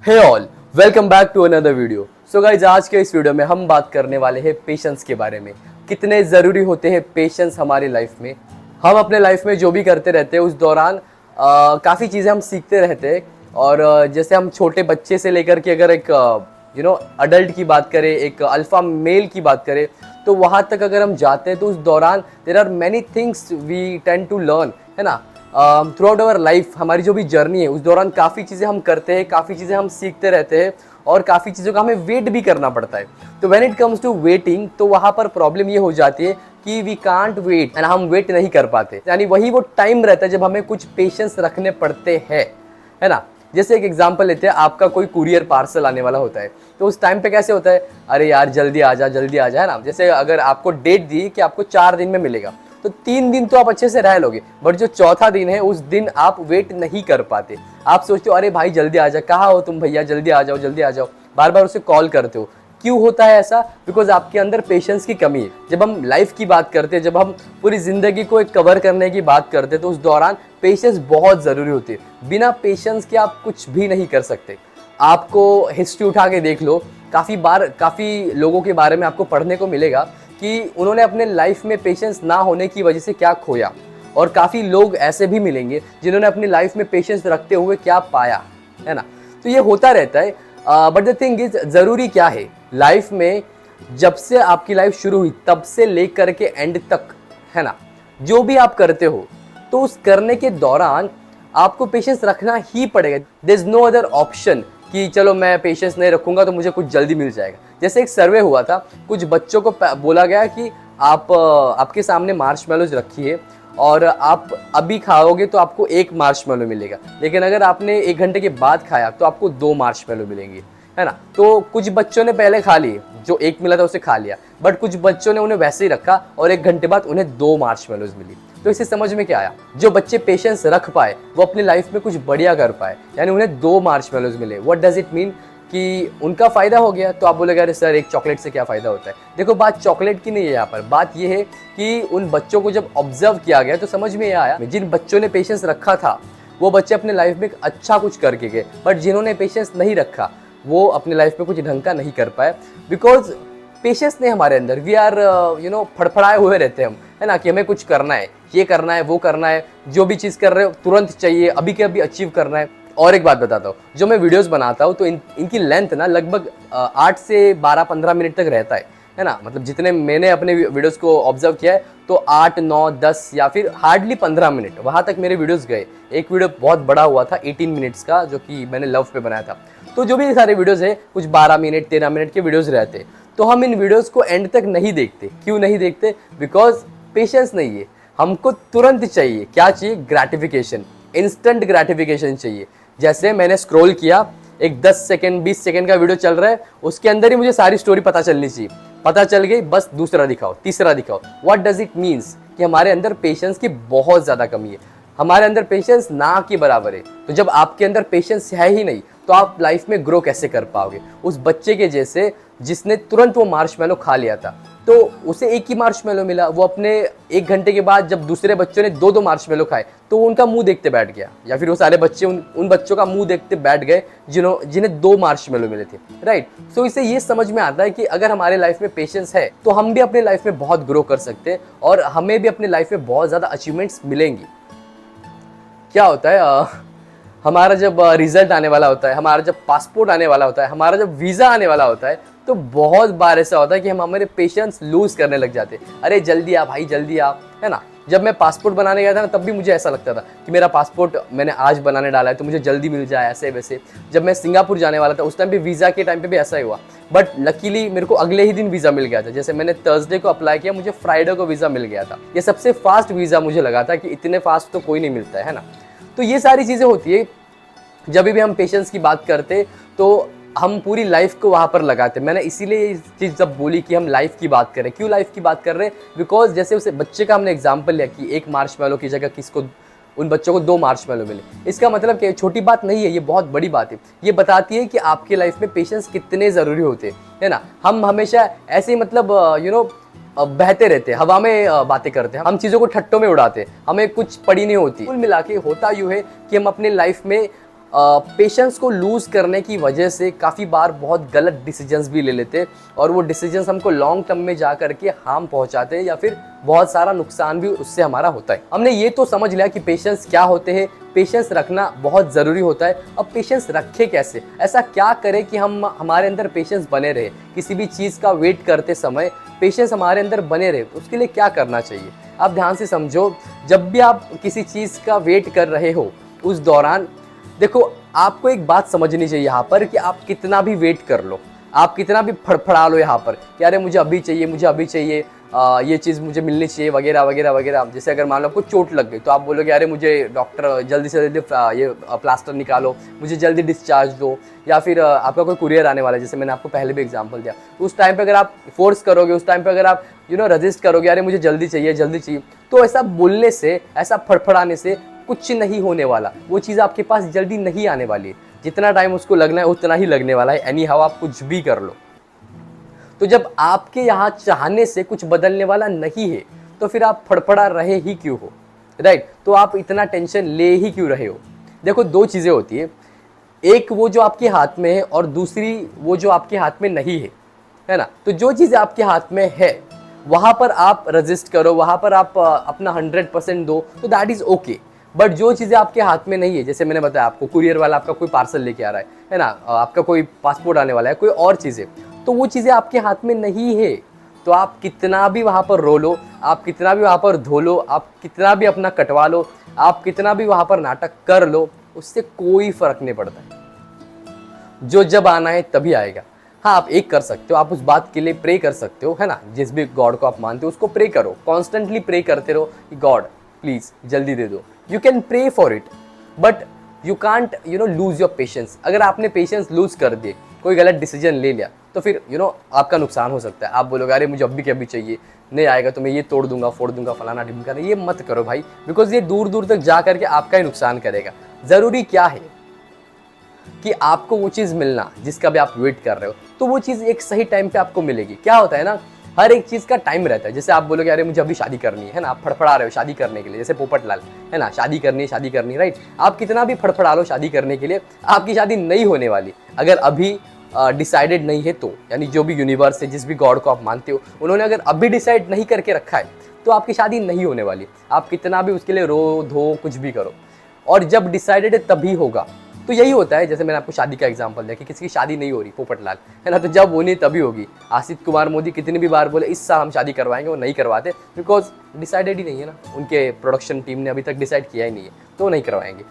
Hey all, welcome back to another video. So guys, आज के इस वीडियो में हम बात करने वाले हैं पेशेंस के बारे में। कितने ज़रूरी होते हैं पेशेंस हमारी लाइफ में। हम अपने लाइफ में जो भी करते रहते हैं उस दौरान काफ़ी चीज़ें हम सीखते रहते हैं। और जैसे हम छोटे बच्चे से लेकर के अगर एक अडल्ट की बात करें, एक अल्फ़ा मेल की बात करें, तो वहाँ तक अगर हम जाते हैं तो उस दौरान there are many things we tend to learn, है ना। थ्रू आउट आवर लाइफ, हमारी जो भी जर्नी है उस दौरान काफ़ी चीज़ें हम करते हैं, काफ़ी चीज़ें हम सीखते रहते हैं और काफ़ी चीज़ों का हमें वेट भी करना पड़ता है। तो when it comes to waiting, तो वहाँ पर प्रॉब्लम ये हो जाती है कि वी कांट वेट एंड हम वेट नहीं कर पाते। यानी वही वो टाइम रहता है जब हमें कुछ पेशेंस रखने पड़ते हैं, है ना। जैसे एक एग्जांपल लेते हैं, आपका कोई कुरियर पार्सल आने वाला होता है, तो उस टाइम पे कैसे होता है, अरे यार जल्दी आ जा, जल्दी आ जा, है ना। जैसे अगर आपको डेट दी कि आपको 4 दिन में मिलेगा, तो 3 दिन तो आप अच्छे से रह लोगे, बट जो चौथा दिन है उस दिन आप वेट नहीं कर पाते। आप सोचते हो अरे भाई जल्दी आ जा, कहाँ हो तुम भैया, जल्दी आ जाओ, जल्दी आ जाओ, बार बार उसे कॉल करते हो। क्यों होता है ऐसा? बिकॉज आपके अंदर पेशेंस की कमी है। जब हम लाइफ की बात करते हैं, जब हम पूरी जिंदगी को एक कवर करने की बात करते हैं, तो उस दौरान पेशेंस बहुत ज़रूरी होती है। बिना पेशेंस के आप कुछ भी नहीं कर सकते। आपको हिस्ट्री उठा के देख लो, काफ़ी लोगों के बारे में आपको पढ़ने को मिलेगा कि उन्होंने अपने लाइफ में पेशेंस ना होने की वजह से क्या खोया, और काफ़ी लोग ऐसे भी मिलेंगे जिन्होंने अपनी लाइफ में पेशेंस रखते हुए क्या पाया, है ना। तो ये होता रहता है। बट द थिंग इज, ज़रूरी क्या है लाइफ में, जब से आपकी लाइफ शुरू हुई तब से लेकर के एंड तक, है ना, जो भी आप करते हो तो उस करने के दौरान आपको पेशेंस रखना ही पड़ेगा। There is no other option कि चलो मैं पेशेंस नहीं रखूंगा तो मुझे कुछ जल्दी मिल जाएगा। जैसे एक सर्वे हुआ था, कुछ बच्चों को बोला गया कि आपके सामने मार्शमेलोज रखिए और आप अभी खाओगे तो आपको 1 मार्शमेलो मिलेगा, लेकिन अगर आपने 1 घंटे के बाद खाया तो आपको 2 मार्शमेलो मिलेंगे, है ना। तो कुछ बच्चों ने पहले खा लिए, जो 1 मिला था उसे खा लिया, बट कुछ बच्चों ने उन्हें वैसे ही रखा और 1 घंटे बाद उन्हें 2 मार्शमेलोज मिली। तो इसे समझ में क्या आया, जो बच्चे पेशेंस रख पाए वो अपनी लाइफ में कुछ बढ़िया कर पाए, यानी उन्हें 2 मार्शमेलोज मिले। व्हाट डज इट मीन कि उनका फ़ायदा हो गया। तो आप बोलेगा अरे सर, एक चॉकलेट से क्या फ़ायदा होता है? देखो, बात चॉकलेट की नहीं है यहाँ पर, बात ये है कि उन बच्चों को जब ऑब्जर्व किया गया तो समझ में ये आया, जिन बच्चों ने पेशेंस रखा था वो बच्चे अपने लाइफ में अच्छा कुछ करके गए, बट जिन्होंने पेशेंस नहीं रखा वो अपने लाइफ में कुछ ढंग का नहीं कर पाए। बिकॉज पेशेंस नहीं हमारे अंदर, वी आर फड़फड़ाए हुए रहते हैं हम, है ना, कि हमें कुछ करना है, ये करना है, वो करना है, जो भी चीज़ कर रहे हो तुरंत चाहिए, अभी के अभी अचीव करना है। और एक बात बताता हूँ, जो मैं वीडियोस बनाता हूँ तो इनकी लेंथ ना लगभग 8 से 12-15 मिनट तक रहता है ना। मतलब जितने मैंने अपने वीडियोस को ऑब्जर्व किया है तो 8, 9, 10 या फिर हार्डली 15 मिनट वहाँ तक मेरे वीडियोस गए। एक वीडियो बहुत बड़ा हुआ था 18 मिनट्स का, जो कि मैंने लव पे बनाया था। तो जो भी सारे वीडियोस है कुछ 12 मिनट 13 मिनट के वीडियोस रहते हैं। तो हम इन वीडियोस को एंड तक नहीं देखते। क्यों नहीं देखते? बिकॉज पेशेंस नहीं है। हमको तुरंत चाहिए, क्या चाहिए? ग्रेटिफिकेशन, इंस्टेंट ग्रेटिफिकेशन चाहिए। जैसे मैंने स्क्रॉल किया, एक 10 सेकंड 20 सेकंड का वीडियो चल रहा है, उसके अंदर ही मुझे सारी स्टोरी पता चलनी चाहिए। पता चल गई, बस दूसरा दिखाओ, तीसरा दिखाओ। व्हाट डज इट मीन्स कि हमारे अंदर पेशेंस की बहुत ज़्यादा कमी है। हमारे अंदर पेशेंस ना के बराबर है। तो जब आपके अंदर पेशेंस है ही नहीं तो आप लाइफ में ग्रो कैसे कर पाओगे? उस बच्चे के जैसे जिसने तुरंत वो मार्शमेलो खा लिया था, तो उसे 1 ही मार्शमेलो मिला। वो अपने 1 घंटे के बाद जब दूसरे बच्चों ने 2-2 मार्शमेलो खाए तो उनका मुंह देखते बैठ गया, या फिर वो सारे बच्चे उन बच्चों का मुंह देखते बैठ गए जिन्हें 2 मार्शमेलो मिले थे, राइट। सो इससे ये समझ में आता है कि अगर हमारे लाइफ में पेशेंस है तो हम भी अपने लाइफ में बहुत ग्रो कर सकते हैं और हमें भी अपने लाइफ में बहुत ज़्यादा अचीवमेंट्स मिलेंगी। क्या होता है, हमारा जब रिजल्ट आने वाला होता है, हमारा जब पासपोर्ट आने वाला होता है, हमारा जब वीज़ा आने वाला होता है, तो बहुत बार ऐसा होता है कि हम हमारे पेशेंस लूज़ करने लग जाते हैं। अरे जल्दी आ भाई, जल्दी आ, है ना। जब मैं पासपोर्ट बनाने गया था ना, तब भी मुझे ऐसा लगता था कि मेरा पासपोर्ट मैंने आज बनाने डाला है तो मुझे जल्दी मिल जाए, ऐसे वैसे। जब मैं सिंगापुर जाने वाला था उस टाइम भी वीज़ा के टाइम पे भी ऐसा ही हुआ, बट लकीली मेरे को अगले ही दिन वीज़ा मिल गया था। जैसे मैंने थर्सडे को अप्लाई किया, मुझे फ्राइडे को वीज़ा मिल गया था। ये सबसे फास्ट वीज़ा मुझे लगा था कि इतने फास्ट तो कोई नहीं मिलता है ना। तो ये सारी चीज़ें होती है। जब भी हम पेशेंस की बात करते तो हम पूरी लाइफ को वहाँ पर लगाते। मैंने इसीलिए ये चीज़ जब बोली कि हम लाइफ की बात करें, क्यों लाइफ की बात कर रहे हैं? बिकॉज जैसे उसे बच्चे का हमने एग्जांपल लिया कि 1 मार्शमेलो की जगह किसको, उन बच्चों को 2 मार्शमेलो मिले। इसका मतलब क्या? छोटी बात नहीं है, ये बहुत बड़ी बात है। ये बताती है कि आपकी लाइफ में पेशेंस कितने ज़रूरी होते हैं, है ना। हम हमेशा ऐसे ही मतलब बहते रहते हैं, हवा में बातें करते हैं, हम चीज़ों को ठट्टों में उड़ाते हैं, हमें कुछ पड़ी नहीं होती। कुल मिला के होता यूँ है कि हम अपने लाइफ में पेशेंस को लूज़ करने की वजह से काफ़ी बार बहुत गलत डिसीजंस भी ले लेते और वो डिसीजंस हमको लॉन्ग टर्म में जा करके हार्म पहुंचाते हैं या फिर बहुत सारा नुकसान भी उससे हमारा होता है। हमने ये तो समझ लिया कि पेशेंस क्या होते हैं, पेशेंस रखना बहुत ज़रूरी होता है। अब पेशेंस रखे कैसे, ऐसा क्या करें कि हमारे अंदर पेशेंस बने रहे, किसी भी चीज़ का वेट करते समय पेशेंस हमारे अंदर बने रहे, उसके लिए क्या करना चाहिए। आप ध्यान से समझो, जब भी आप किसी चीज़ का वेट कर रहे हो उस दौरान देखो, आपको एक बात समझनी चाहिए यहाँ पर कि आप कितना भी वेट कर लो, आप कितना भी फड़फड़ा लो यहाँ पर कि अरे मुझे अभी चाहिए, मुझे अभी चाहिए, ये चीज़ मुझे मिलनी चाहिए वगैरह वगैरह वगैरह। जैसे अगर मान लो आपको चोट लग गई तो आप बोलोगे अरे मुझे डॉक्टर जल्दी से जल्दी ये प्लास्टर निकालो, मुझे जल्दी डिस्चार्ज दो, या फिर आपका कोई कुरियर आने वाला है, जैसे मैंने आपको पहले भी एग्जांपल दिया। उस टाइम पे अगर आप फोर्स करोगे, उस टाइम पे अगर आप रजिस्ट करोगे, अरे मुझे जल्दी चाहिए जल्दी चाहिए, तो ऐसा बोलने से, ऐसा फड़फड़ाने से कुछ नहीं होने वाला। वो चीज़ आपके पास जल्दी नहीं आने वाली है, जितना टाइम उसको लगना है उतना ही लगने वाला है। एनी हाउ आप कुछ भी कर लो। तो जब आपके यहाँ चाहने से कुछ बदलने वाला नहीं है तो फिर आप फड़फड़ा रहे ही क्यों हो, राइट। तो आप इतना टेंशन ले ही क्यों रहे हो। देखो, दो चीज़ें होती है, एक वो जो आपके हाथ में है और दूसरी वो जो आपके हाथ में नहीं है ना। तो जो चीज़ आपके हाथ में है वहाँ पर आप रजिस्ट करो, वहाँ पर आप अपना 100% दो, तो दैट इज़ ओके। बट जो चीज़ें आपके हाथ में नहीं है, जैसे मैंने बताया आपको, कुरियर वाला आपका कोई पार्सल लेके आ रहा है ना, आपका कोई पासपोर्ट आने वाला है, कोई और चीज़ें, तो वो चीज़ें आपके हाथ में नहीं है, तो आप कितना भी वहाँ पर रो लो, आप कितना भी वहाँ पर धो लो, आप कितना भी अपना कटवा लो, आप कितना भी वहाँ पर नाटक कर लो, उससे कोई फ़र्क नहीं पड़ता है। जो जब आना है तभी आएगा। हाँ, आप एक कर सकते हो, आप उस बात के लिए प्रे कर सकते हो, है ना। जिस भी गॉड को आप मानते हो उसको प्रे करो, कॉन्स्टेंटली प्रे करते रहो कि गॉड प्लीज़ जल्दी दे दो। You can pray for it, but you can't lose your patience. अगर आपने पेशेंस लूज कर दिए, कोई गलत डिसीजन ले लिया, तो फिर आपका नुकसान हो सकता है। आप बोलोगे अरे मुझे अभी के अभी चाहिए, नहीं आएगा तो मैं ये तोड़ दूंगा, फोड़ दूंगा, फलाना ढिमका। ये मत करो भाई, बिकॉज ये दूर दूर तक जा करके आपका ही नुकसान करेगा। ज़रूरी क्या है कि आपको वो चीज़ मिलना जिसका भी आप वेट कर रहे हो, तो वो चीज़ एक सही टाइम पे आपको मिलेगी। क्या होता है ना, हर एक चीज़ का टाइम रहता है। जैसे आप बोलोगे अरे मुझे अभी शादी करनी है ना, आप फड़फड़ा रहे हो शादी करने के लिए, जैसे पोपट लाल है ना, शादी करनी है, राइट। आप कितना भी फड़फड़ा लो शादी करने के लिए, आपकी शादी नहीं होने वाली अगर अभी डिसाइडेड नहीं है तो। यानी जो भी यूनिवर्स है, जिस भी गॉड को आप मानते हो, उन्होंने अगर अभी डिसाइड नहीं करके रखा है तो आपकी शादी नहीं होने वाली। आप कितना भी उसके लिए रो धो कुछ भी करो, और जब डिसाइडेड है तभी होगा। तो यही होता है, जैसे मैंने आपको शादी का एग्जांपल दिया कि किसी की शादी नहीं हो रही, पोपटलाल है ना, तो जब होनी तभी होगी। आसिफ कुमार मोदी कितनी भी बार बोले इस साल हम शादी करवाएंगे, वो नहीं करवाते, बिकॉज डिसाइडेड ही नहीं है ना, उनके प्रोडक्शन टीम ने अभी तक डिसाइड किया ही नहीं है, तो नहीं करवाएंगे।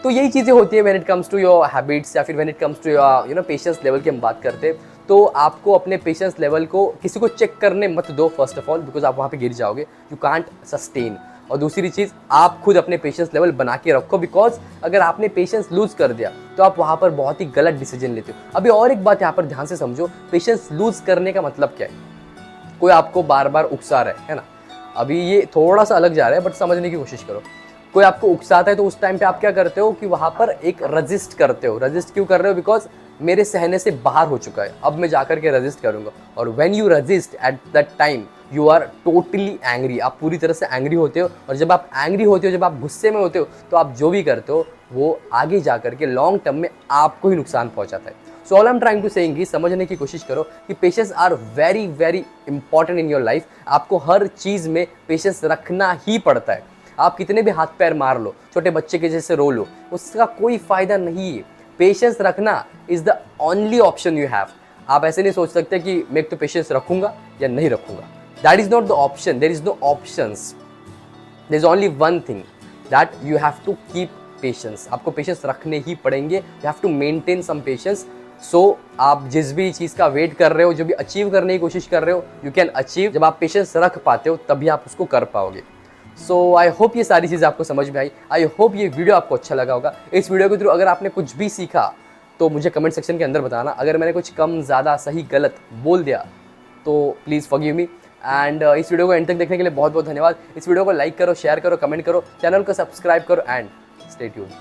तो यही चीज़ें होती है when it comes to your habits, या फिर when it comes to your patience level की हम बात करते हैं। तो आपको अपने पेशेंस लेवल को किसी को चेक करने मत दो फर्स्ट ऑफ ऑल, बिकॉज आप वहाँ पे गिर जाओगे, यू कांट सस्टेन। और दूसरी चीज़, आप खुद अपने पेशेंस लेवल बना के रखो, बिकॉज अगर आपने पेशेंस लूज कर दिया तो आप वहाँ पर बहुत ही गलत डिसीजन लेते हो। अभी और एक बात यहाँ पर ध्यान से समझो, पेशेंस लूज करने का मतलब क्या है। कोई आपको बार बार उकसा रहा है ना, अभी ये थोड़ा सा अलग जा रहा है बट समझने की कोशिश करो। कोई आपको उकसाता है तो उस टाइम पे आप क्या करते हो कि वहाँ पर एक रजिस्ट करते हो। रजिस्ट क्यों कर रहे हो, बिकॉज मेरे सहने से बाहर हो चुका है, अब मैं जाकर के रजिस्ट करूँगा। और when you resist at that time you are totally angry, आप पूरी तरह से एंग्री होते हो। और जब आप एंग्री होते हो, जब आप गुस्से में होते हो, तो आप जो भी करते हो वो आगे जा करके लॉन्ग टर्म में आपको ही नुकसान पहुंचाता है। So all I am trying to saying कि समझने की कोशिश करो कि patience are very very important in your life. आपको हर चीज़ में पेशेंस रखना ही पड़ता है। आप कितने भी हाथ पैर मार लो, छोटे बच्चे के जैसे रो लो, उसका कोई फ़ायदा नहीं है। पेशेंस रखना is the only option you have. आप ऐसे नहीं सोच सकते कि मैं तो पेशेंस रखूंगा या नहीं रखूंगा। That is not the option, there is no options, there is only one thing, that you have to keep patience. आपको पेशेंस रखने ही पड़ेंगे, you have to maintain some patience. So आप जिस भी चीज़ का वेट कर रहे हो, जो भी अचीव करने की कोशिश कर रहे हो, यू कैन अचीव। जब आप पेशेंस रख पाते हो तभी आप उसको कर पाओगे। सो आई होप ये सारी चीज़ें आपको समझ में आई। आई होप ये वीडियो आपको अच्छा लगा होगा। इस वीडियो के थ्रू अगर आपने कुछ भी सीखा तो मुझे कमेंट सेक्शन के अंदर बताना। अगर मैंने कुछ कम ज़्यादा सही गलत बोल दिया तो प्लीज़ फॉरगिव मी। एंड इस वीडियो को एंड तक देखने के लिए बहुत बहुत धन्यवाद। इस वीडियो को लाइक करो, शेयर करो, कमेंट करो, चैनल को सब्सक्राइब करो एंड स्टे ट्यून्ड।